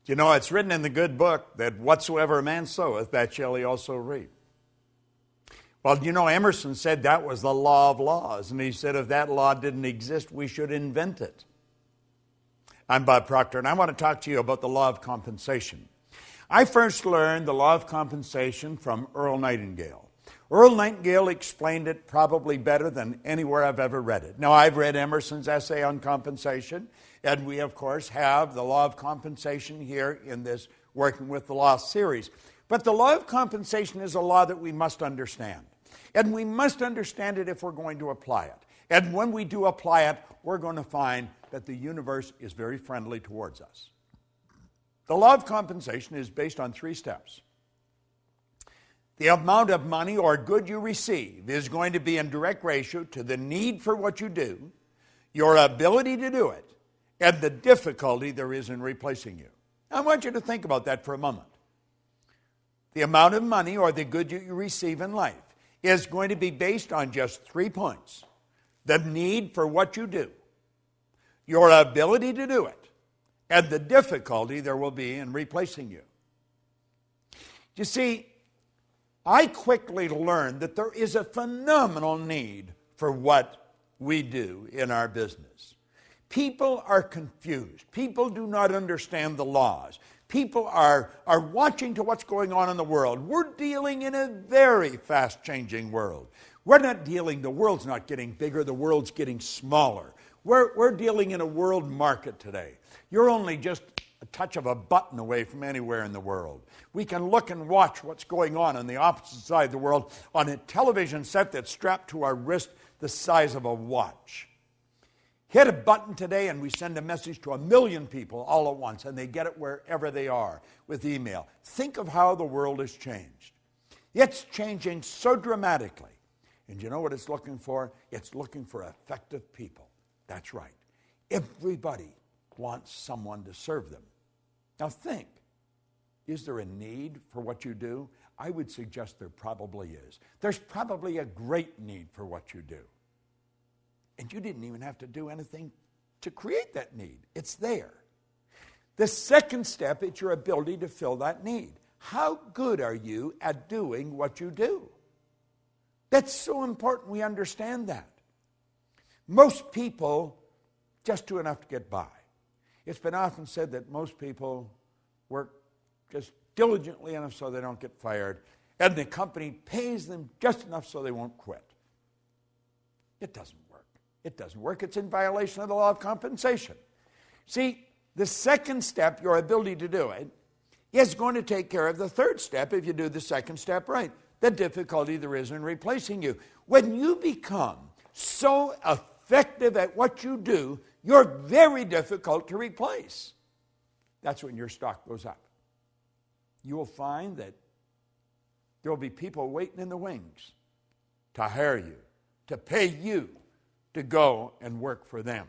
You know, it's written in the good book that whatsoever a man soweth, that shall he also reap. Well, you know, Emerson said that was the law of laws. And he said if that law didn't exist, we should invent it. I'm Bob Proctor, and I want to talk to you about the law of compensation. I first learned the law of compensation from Earl Nightingale. Earl Nightingale explained it probably better than anywhere I've ever read it. Now, I've read Emerson's essay on compensation, and we, of course, have the law of compensation here in this Working with the Law series. But the law of compensation is a law that we must understand. And we must understand it if we're going to apply it. And when we do apply it, we're going to find that the universe is very friendly towards us. The law of compensation is based on 3 steps. The amount of money or good you receive is going to be in direct ratio to the need for what you do, your ability to do it, and the difficulty there is in replacing you. I want you to think about that for a moment. The amount of money or the good you receive in life is going to be based on just 3 points. The need for what you do, your ability to do it, and the difficulty there will be in replacing you. You see, I quickly learned that there is a phenomenal need for what we do in our business. People are confused. People do not understand the laws. People are watching to what's going on in the world. We're dealing in a very fast-changing world. The world's not getting bigger, the world's getting smaller. We're dealing in a world market today. You're only just a touch of a button away from anywhere in the world. We can look and watch what's going on the opposite side of the world on a television set that's strapped to our wrist the size of a watch. Hit a button today and we send a message to 1 million people all at once, and they get it wherever they are with email. Think of how the world has changed. It's changing so dramatically. And you know what it's looking for? It's looking for effective people. That's right. Everybody wants someone to serve them. Now think, is there a need for what you do? I would suggest there probably is. There's probably a great need for what you do. And you didn't even have to do anything to create that need. It's there. The second step is your ability to fill that need. How good are you at doing what you do? That's so important we understand that. Most people just do enough to get by. It's been often said that most people work just diligently enough so they don't get fired, and the company pays them just enough so they won't quit. It doesn't work. It doesn't work. It's in violation of the law of compensation. See, the second step, your ability to do it, is going to take care of the third step if you do the second step right, the difficulty there is in replacing you. When you become so effective at what you do, you're very difficult to replace. That's when your stock goes up. You will find that there will be people waiting in the wings to hire you, to pay you to go and work for them.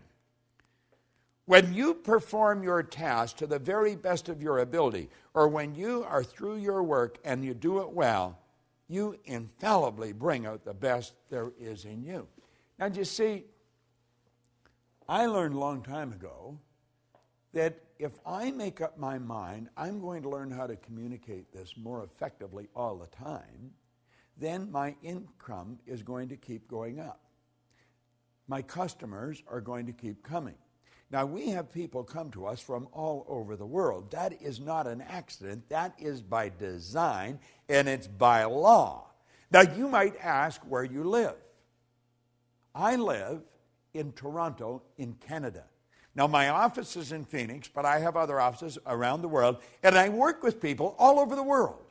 When you perform your task to the very best of your ability, or when you are through your work and you do it well, you infallibly bring out the best there is in you. Now, you see, I learned a long time ago that if I make up my mind, I'm going to learn how to communicate this more effectively all the time, then my income is going to keep going up. My customers are going to keep coming. Now, we have people come to us from all over the world. That is not an accident. That is by design, and it's by law. Now, you might ask where you live. I live in Toronto, in Canada. Now, my office is in Phoenix, but I have other offices around the world, and I work with people all over the world.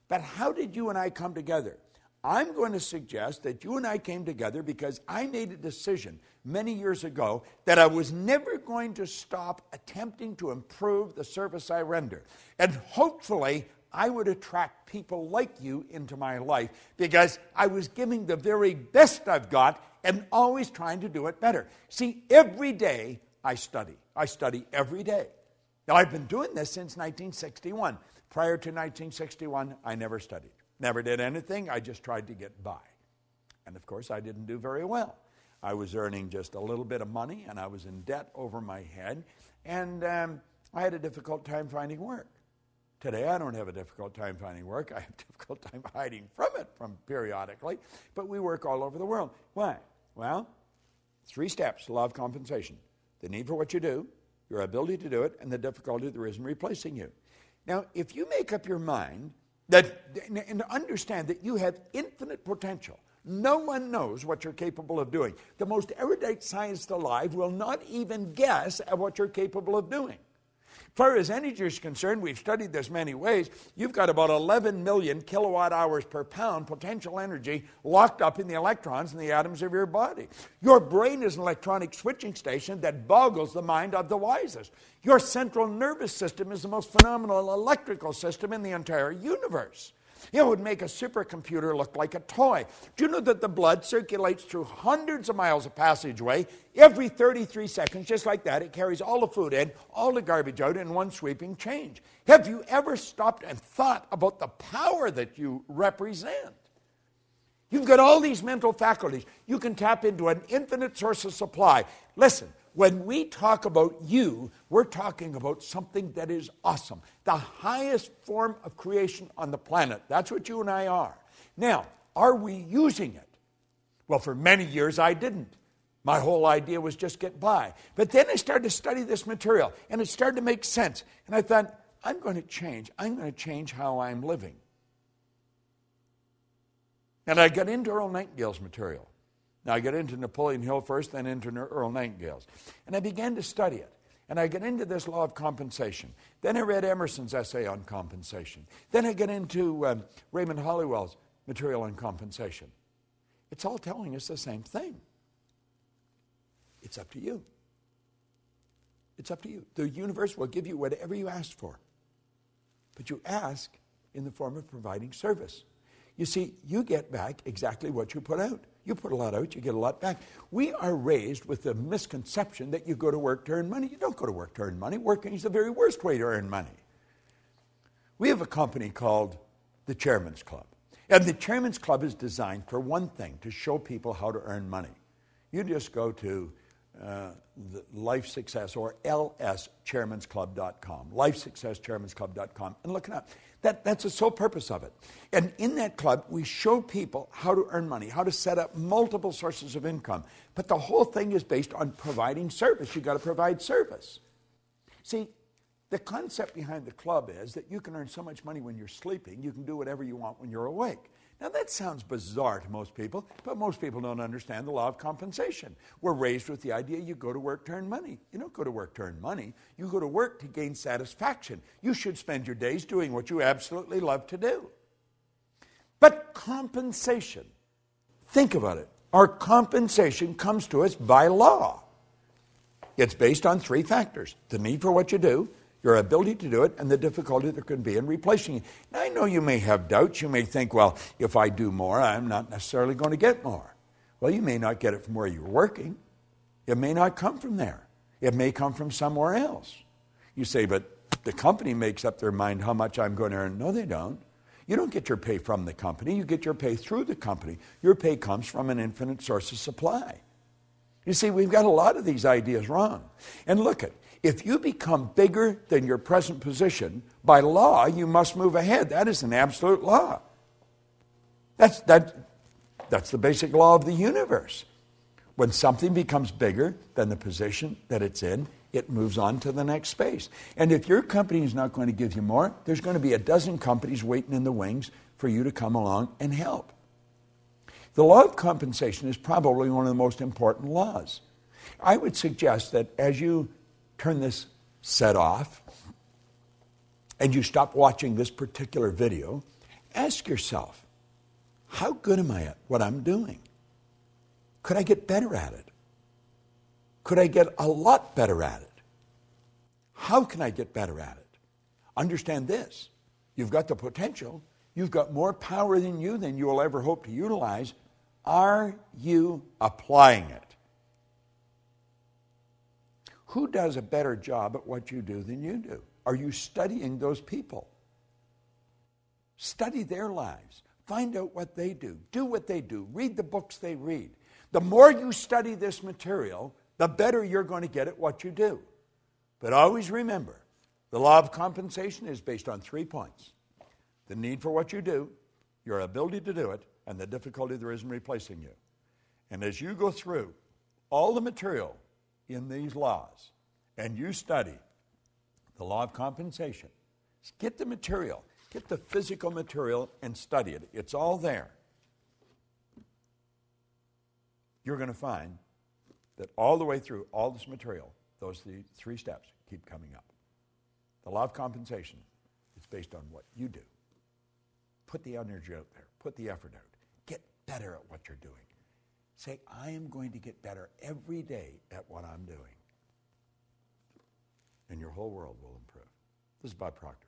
But how did you and I come together? I'm going to suggest that you and I came together because I made a decision many years ago that I was never going to stop attempting to improve the service I render. And hopefully, I would attract people like you into my life because I was giving the very best I've got and always trying to do it better. See, every day I study. I study every day. Now, I've been doing this since 1961. Prior to 1961, I never studied. Never did anything. I just tried to get by. And of course, I didn't do very well. I was earning just a little bit of money, and I was in debt over my head. And I had a difficult time finding work. Today, I don't have a difficult time finding work. I have a difficult time hiding from it periodically, but we work all over the world. Why? Well, 3 steps, law of compensation. The need for what you do, your ability to do it, and the difficulty there is in replacing you. Now, if you make up your mind and understand that you have infinite potential, no one knows what you're capable of doing. The most erudite scientist alive will not even guess at what you're capable of doing. As far as energy is concerned, we've studied this many ways. You've got about 11 million kilowatt hours per pound potential energy locked up in the electrons in the atoms of your body. Your brain is an electronic switching station that boggles the mind of the wisest. Your central nervous system is the most phenomenal electrical system in the entire universe. It would make a supercomputer look like a toy. Do you know that the blood circulates through hundreds of miles of passageway every 33 seconds, just like that? It carries all the food in, all the garbage out in one sweeping change. Have you ever stopped and thought about the power that you represent? You've got all these mental faculties. You can tap into an infinite source of supply. Listen, when we talk about you, we're talking about something that is awesome. The highest form of creation on the planet. That's what you and I are. Now, are we using it? Well, for many years I didn't. My whole idea was just get by. But then I started to study this material, and it started to make sense. And I thought, I'm going to change. I'm going to change how I'm living. And I got into Earl Nightingale's material. Now, I got into Napoleon Hill first, then into Earl Nightingale's. And I began to study it. And I got into this law of compensation. Then I read Emerson's essay on compensation. Then I got into Raymond Hollywell's material on compensation. It's all telling us the same thing. It's up to you. It's up to you. The universe will give you whatever you ask for. But you ask in the form of providing service. You see, you get back exactly what you put out. You put a lot out, you get a lot back. We are raised with the misconception that you go to work to earn money. You don't go to work to earn money. Working is the very worst way to earn money. We have a company called the Chairman's Club. And the Chairman's Club is designed for one thing, to show people how to earn money. You just go to the Life Success or lschairmansclub.com, lifesucceschairmansclub.com, and look it up. That's the sole purpose of it. And in that club, we show people how to earn money, how to set up multiple sources of income. But the whole thing is based on providing service. You've got to provide service. See, the concept behind the club is that you can earn so much money when you're sleeping, you can do whatever you want when you're awake. Now, that sounds bizarre to most people, but most people don't understand the law of compensation. We're raised with the idea you go to work to earn money. You don't go to work to earn money. You go to work to gain satisfaction. You should spend your days doing what you absolutely love to do. But compensation, think about it. Our compensation comes to us by law. It's based on 3 factors: the need for what you do, your ability to do it, and the difficulty there could be in replacing you. Now, I know you may have doubts. You may think, well, if I do more, I'm not necessarily going to get more. Well, you may not get it from where you're working. It may not come from there. It may come from somewhere else. You say, but the company makes up their mind how much I'm going to earn. No, they don't. You don't get your pay from the company. You get your pay through the company. Your pay comes from an infinite source of supply. You see, we've got a lot of these ideas wrong. And look at, if you become bigger than your present position, by law, you must move ahead. That is an absolute law. That's the basic law of the universe. When something becomes bigger than the position that it's in, it moves on to the next space. And if your company is not going to give you more, there's going to be a dozen companies waiting in the wings for you to come along and help. The law of compensation is probably one of the most important laws. I would suggest that as you turn this set off and you stop watching this particular video, ask yourself, how good am I at what I'm doing? Could I get better at it? Could I get a lot better at it? How can I get better at it? Understand this. You've got the potential. You've got more power than you will ever hope to utilize. Are you applying it? Who does a better job at what you do than you do? Are you studying those people? Study their lives. Find out what they do. Do what they do. Read the books they read. The more you study this material, the better you're going to get at what you do. But always remember, The law of compensation is based on 3 points: the need for what you do, your ability to do it, and the difficulty there is in replacing you. And as you go through all the material in these laws and you study the law of compensation, get the material, get the physical material and study it. It's all there. You're going to find that all the way through all this material, those 3 steps keep coming up. The law of compensation is based on what you do. Put the energy out there. Put the effort out. Get better at what you're doing. Say, I am going to get better every day at what I'm doing. And your whole world will improve. This is Bob Proctor.